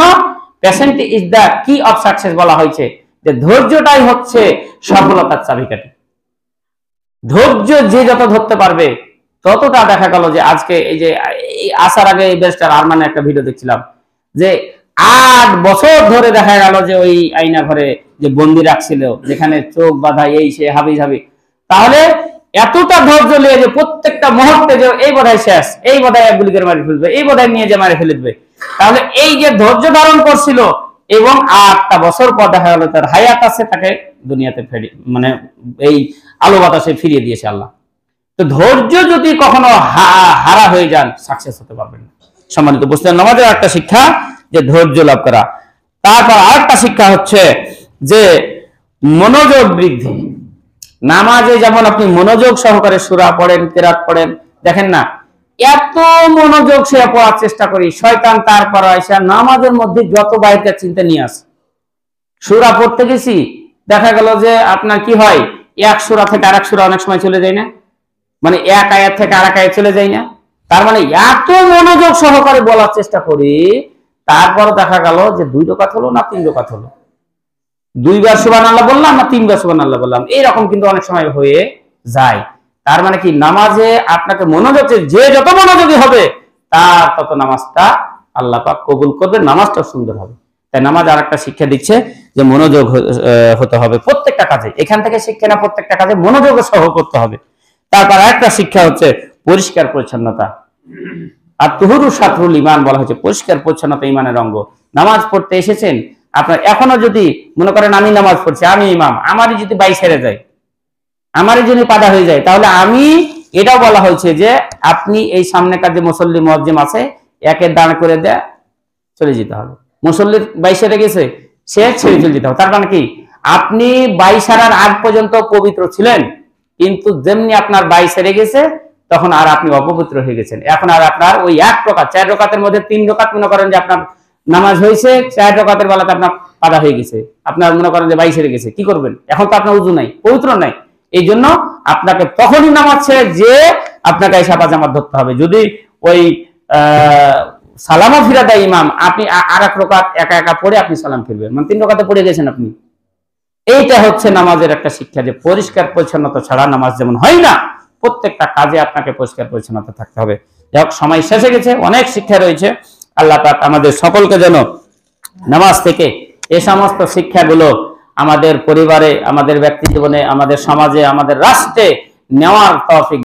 পেশেন্ট ইজ দ্য কি অফ সাকসেস বলা হয়েছে, যে ধৈর্যটাই হচ্ছে সফলতার চাবিকাঠি। ধৈর্য যে যত ধরতে পারবে ততটা, দেখা গেল যে আজকে এই যে আসার আগে এই বেস্টার আরমানের একটা ভিডিও দেখছিলাম, যে 8 বছর ধরে দেখা গেল যে ওই আয়না ঘরে যে বন্দি রাখছিল, যেখানে চোখ বাঁধা, এই সে হাবি হাবি, তাহলে এতটা ধৈর্য নিয়ে যে প্রত্যেকটা মুহূর্তে যে এই বোধহয় শেষ, এই বোধহয় এক গুলি করে মারি ফেলবে, এই বোধহয় নিয়ে যে মারি ফেলে দেবে, তাহলে এই যে ধৈর্য ধারণ করছিল, এবং 8টা বছর পর দেখা গেল তার হায়াত আছে, তাকে দুনিয়াতে মানে এই আলো বাতাসে ফিরিয়ে দিয়েছে আল্লাহ। তো ধৈর্য যদি কখনো হারা হয়ে যান, সাকসেস হতে পারবেন না। সম্মানিত বুঝলেন, নামাজের একটা শিক্ষা যে ধৈর্য লাভ করা। তারপর আরেকটা শিক্ষা হচ্ছে যে মনোযোগ বৃদ্ধি। নামাজে যেমন আপনি মনোযোগ সহকারে সূরা পড়েন, কিরাত পড়েন, দেখেন না এত মনোযোগ সে পড়ার চেষ্টা করি, শয়তান তারপর আইসা নামাজের মধ্যে যত বাইরের চিন্তা নিয়ে আসে। সূরা পড়তে গেছি, দেখা গেল যে আপনার কি হয়, এক সূরা থেকে আরেক সূরা অনেক সময় চলে যায় না, মানে এক আয়াত থেকে আরেক আয়াত চলে যায় না। তার মানে এত মনোযোগ সহকারে বলার চেষ্টা করি, তারপর দেখা গেল যে 2 রাকাত হলো না 3 রাকাত হলো, 2 বার সুবহানাল্লাহ বললাম না 3 বার সুবহানাল্লাহ বললাম, এইরকম কিন্তু অনেক সময় হয়ে যায়। তার মানে কি, নামাজে আপনাকে মনোযোগ, যে যত মনোযোগী হবে তার তত নামাজটা আল্লাহ পাক কবুল করবে, নামাজটা সুন্দর হবে। তাই নামাজ আরেকটা শিক্ষা দিচ্ছে যে মনোযোগ হতে হবে প্রত্যেকটা কাজে। এখান থেকে শিক্ষা না, প্রত্যেকটা কাজে মনোযোগ সহ করতে হবে। তারপর আরেকটা শিক্ষা হচ্ছে পরিষ্কার পরিচ্ছন্নতা। আর তুহুরু শাতরুল ঈমান বলা হয়েছে, পরিষ্কার পরিচ্ছন্নতা ঈমানের অঙ্গ। নামাজ পড়তে এসেছেন, আপনার এখনো যদি মনে করেন আমি নামাজ পড়ছি, আমি ইমাম, আমারই যদি বাই ছেড়ে যায়, আমারই যদি পাদা হয়ে যায়, তাহলে আমি, এটাও বলা হয়েছে যে আপনি এই সামনেকার যে মুসল্লি মুয়াজ্জিম আছে, একে দাঁড় করে দেয়া চলে যেতে হবে। মুসল্লির বাই সেরে গেছে, সে ছেড়ে চলে যেতে হবে। তার মানে কি, আপনি বাই সারার আগ পর্যন্ত পবিত্র ছিলেন, কিন্তু যেমনি আপনার বাই সেরে গেছে, তখন আর আপনি অপবিত্র হয়ে গেছেন। এখন আর আপনার ওই 1 রাকাত, 4 রাকাতের মধ্যে 3 রাকাত মনে করেন যে আপনার নামাজ হয়েছে, 4 রাকাতের বেলাতে আপনার পাদা হয়ে গেছে, আপনার মনে করেন যে বাই সেরে গেছে, কি করবেন? এখন তো আপনার উযু নাই, পবিত্র নাই। এই জন্য আপনাকে তখনই নামাজ ছেড়ে যে আপনাকে এসা পাজামাত ধরতে হবে। যদি ওই সালামও ফিরা দেয় ইমাম, আপনি আর 1 রাকাত একা একা পড়ে আপনি সালাম ফিরবেন, মানে 3 রাকাতে পড়ে গেছেন আপনি। এইটা হচ্ছে নামাজের একটা শিক্ষা, যে পরিষ্কার পরিচ্ছন্নতা ছাড়া নামাজ যেমন হয় না, প্রত্যেকটা কাজে আপনাকে পরিষ্কার পরিচ্ছন্নতা থাকতে হবে। যাই হোক, সময় শেষে গেছে, অনেক শিক্ষা রয়েছে। আল্লাহ পাক আমাদের সকলকে যেন নামাজ থেকে এই সমস্ত শিক্ষাগুলো আমাদের পরিবারে, আমাদের ব্যক্তি জীবনে, আমাদের সমাজে, আমাদের রাষ্ট্রে নেওয়ার তৌফিক